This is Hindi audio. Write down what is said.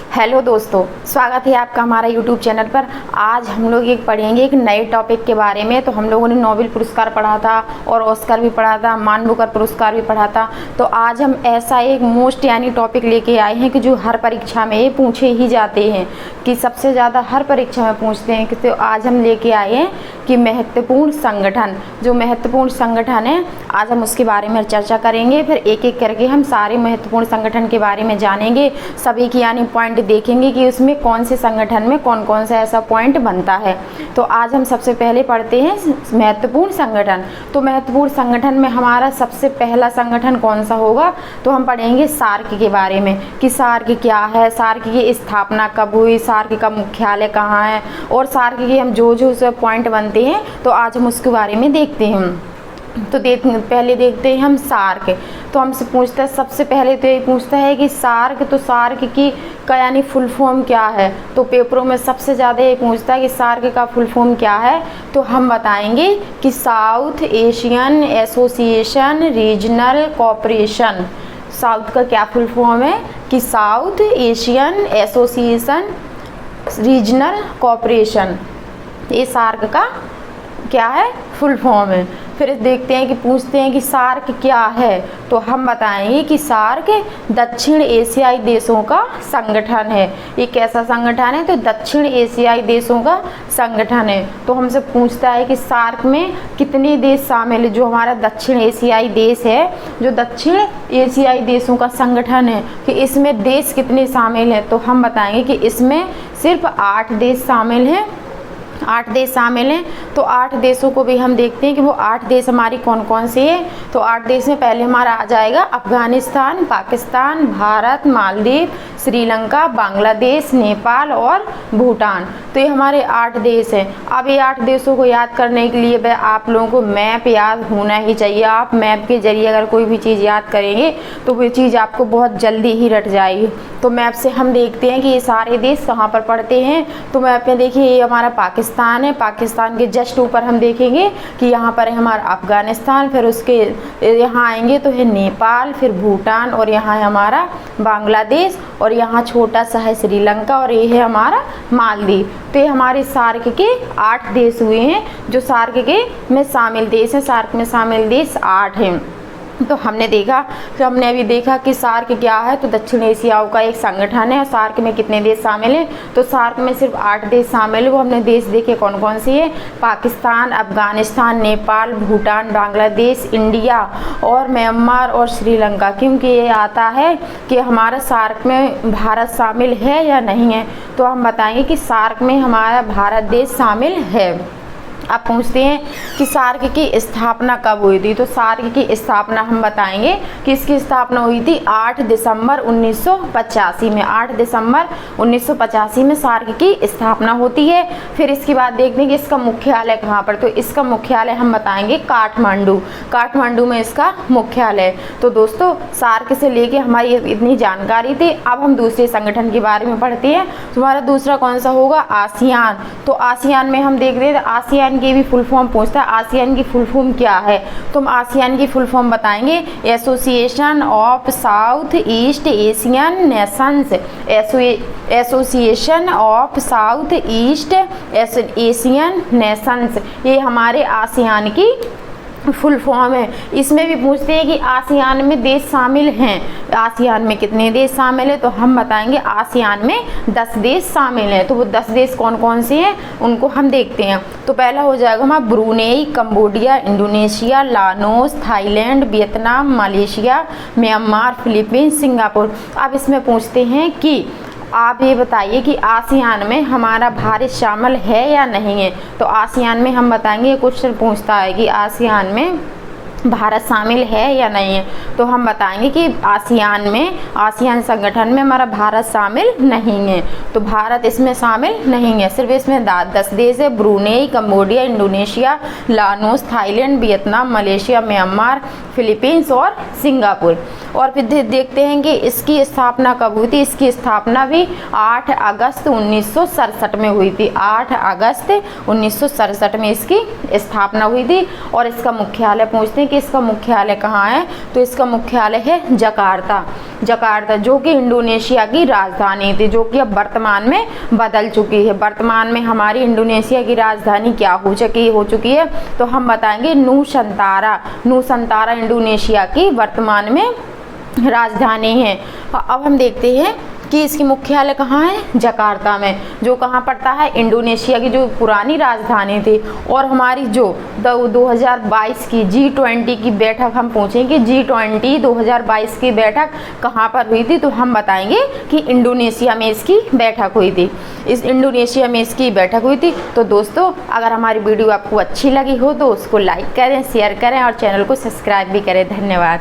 हेलो दोस्तों, स्वागत है आपका हमारा यूट्यूब चैनल पर। आज हम लोग पढ़ेंगे एक नए टॉपिक के बारे में। तो हम लोगों ने नोबेल पुरस्कार पढ़ा था और ऑस्कर भी पढ़ा था, मान बुकर पुरस्कार भी पढ़ा था। तो आज हम ऐसा एक मोस्ट यानी टॉपिक लेके आए हैं कि जो हर परीक्षा में ये पूछे ही जाते हैं, कि सबसे ज़्यादा हर परीक्षा में पूछते हैं। कि तो आज हम लेके आए हैं कि महत्वपूर्ण संगठन, जो महत्वपूर्ण संगठन है, आज हम उसके बारे में चर्चा करेंगे। फिर एक एक करके हम सारे महत्वपूर्ण संगठन के बारे में जानेंगे, सभी की यानी पॉइंट देखेंगे कि उसमें कौन से संगठन में कौन कौन सा ऐसा पॉइंट बनता है। तो आज हम सबसे पहले पढ़ते हैं महत्वपूर्ण संगठन। तो महत्वपूर्ण संगठन में हमारा सबसे पहला संगठन कौन सा होगा? तो हम पढ़ेंगे सार्क के बारे में, कि सार्क क्या है, सार्क की स्थापना कब हुई, सार्क का मुख्यालय कहाँ है, और सार्क के हम जो पॉइंट बनते हैं तो आज हम उसके बारे में देखते हैं। तो पहले देखते हैं हम सार्क। तो हमसे पूछता है, सबसे पहले तो ये पूछता है कि सार्क, तो सार्क की का यानी फुल फॉर्म क्या है। तो पेपरों में सबसे ज़्यादा ये पूछता है कि सार्क का फुल फॉर्म क्या है। तो हम बताएंगे कि south Asian association regional cooperation. South का क्या फुल फॉर्म है? कि south Asian association regional cooperation, ये सार्क का क्या है? फुल फॉर्म है। फिर देखते हैं कि पूछते हैं कि सार्क क्या है। तो हम बताएंगे कि सार्क दक्षिण एशियाई देशों का संगठन है। ये कैसा संगठन है? तो दक्षिण एशियाई देशों का संगठन है। तो हमसे पूछता है कि सार्क में कितने देश शामिल है। जो हमारा दक्षिण एशियाई देश है, जो दक्षिण एशियाई देशों का संगठन है, कि इसमें देश कितने शामिल हैं। तो हम बताएंगे कि इसमें सिर्फ 8 देश शामिल हैं। 8 देश शामिल हैं। तो 8 देशों को भी हम देखते हैं कि वो 8 देश हमारी कौन कौन से हैं। तो 8 देश में पहले हमारा आ जाएगा अफगानिस्तान, पाकिस्तान, भारत, मालदीव, श्रीलंका, बांग्लादेश, नेपाल और भूटान। तो ये हमारे 8 देश हैं। अब ये 8 देशों को याद करने के लिए आप लोगों को मैप याद होना ही चाहिए। आप मैप के जरिए अगर कोई भी चीज़ याद करेंगे तो वो चीज़ आपको बहुत जल्दी ही रट जाएगी। तो मैप से हम देखते हैं कि ये सारे देश कहाँ पर पड़ते हैं। तो मैप में देखिए, ये हमारा पाकिस्तान है। पाकिस्तान के जस्ट ऊपर हम देखेंगे कि यहाँ पर है हमारा अफगानिस्तान, फिर उसके यहाँ आएंगे तो है नेपाल, फिर भूटान, और यहाँ है हमारा बांग्लादेश, और यहाँ छोटा सा है श्रीलंका, और ये है हमारा मालदीव। तो ये हमारे सार्क के 8 देश हुए हैं, जो सार्क के में शामिल देश हैं। सार्क में शामिल देश 8 हैं। तो हमने देखा कि हमने अभी देखा कि सार्क क्या है। तो दक्षिण एशिया का एक संगठन है। और सार्क में कितने देश शामिल हैं? तो सार्क में सिर्फ 8 देश शामिल है। वो हमने देश देखे कौन कौन से हैं? पाकिस्तान, अफगानिस्तान, नेपाल, भूटान, बांग्लादेश, इंडिया और म्यांमार और श्रीलंका। क्योंकि ये आता है कि हमारा सार्क में भारत शामिल है या नहीं है। तो हम बताएंगे कि सार्क में हमारा भारत देश शामिल है। आप पूछते हैं कि सार्क की स्थापना कब हुई थी। तो सार्क की स्थापना हम बताएंगे कि इसकी स्थापना हुई थी 8 दिसंबर 1985 में। 8 दिसंबर 1985 में सार्क की स्थापना होती है। फिर इसके बाद देखते हैं कि इसका मुख्यालय कहाँ पर। तो इसका मुख्यालय हम बताएंगे काठमांडू। काठमांडू में इसका मुख्यालय। तो दोस्तों, सार्क से लेके हमारी इतनी जानकारी थी। अब हम दूसरे संगठन के बारे में पढ़ते हैं। तो हमारा दूसरा कौन सा होगा? आसियान। तो आसियान में हम देख रहे थे, आसियान की भी फुल फॉर्म पूछता है। आसियान की फुल फॉर्म क्या है? तो हम आसियान की फुल फॉर्म बताएंगे association of south east Asian Nations. Association of south east Asian Nations, ये हमारे आसियान की फुल फॉर्म है। इसमें भी पूछते हैं कि आसियान में देश शामिल हैं। आसियान में कितने देश शामिल है? तो हम बताएंगे आसियान में 10 देश शामिल हैं। तो वो 10 देश कौन कौन से हैं उनको हम देखते हैं। तो पहला हो जाएगा हमारा Brunei, Cambodia, Indonesia, Laos, Thailand, Vietnam, Malaysia, Myanmar, Philippines, Singapore. अब इसमें पूछते हैं कि आप ये बताइए कि आसियान में हमारा भारत शामिल है या नहीं है। तो आसियान में हम बताएंगे, क्वेश्चन पूछता है कि आसियान में भारत शामिल है या नहीं है। तो हम बताएंगे कि आसियान में, आसियान संगठन में हमारा भारत शामिल नहीं है। तो भारत इसमें शामिल नहीं है। सिर्फ इसमें 10 देश है, Brunei, Cambodia, Indonesia, Laos, Thailand, Vietnam, Malaysia, Myanmar, Philippines और सिंगापुर। और फिर देखते हैं कि इसकी स्थापना कब हुई थी। इसकी स्थापना भी 8 अगस्त 1967 में हुई थी। 8 अगस्त 1967 में इसकी स्थापना हुई थी। और इसका मुख्यालय पूछते हैं कि इसका मुख्यालय कहाँ है। तो इसका मुख्यालय है जकार्ता। जकार्ता, जो कि इंडोनेशिया की राजधानी थी, जो कि अब वर्तमान में बदल चुकी है। वर्तमान में हमारी इंडोनेशिया की राजधानी क्या हो चुकी है, तो हम बताएंगे नूसंतारा। नूसंतारा इंडोनेशिया की वर्तमान में राजधानी है। अब हम देखते हैं कि इसकी मुख्यालय कहाँ है, जकार्ता में, जो कहाँ पड़ता है, इंडोनेशिया की जो पुरानी राजधानी थी। और हमारी जो 2022 की G20 की बैठक हम पूछेंगे, G20 2022 की बैठक कहाँ पर हुई थी, तो हम बताएंगे कि इंडोनेशिया में इसकी बैठक हुई थी। इस इंडोनेशिया में इसकी बैठक हुई थी। तो दोस्तों, अगर हमारी वीडियो आपको अच्छी लगी हो तो उसको लाइक करें, शेयर करें और चैनल को सब्सक्राइब भी करें। धन्यवाद।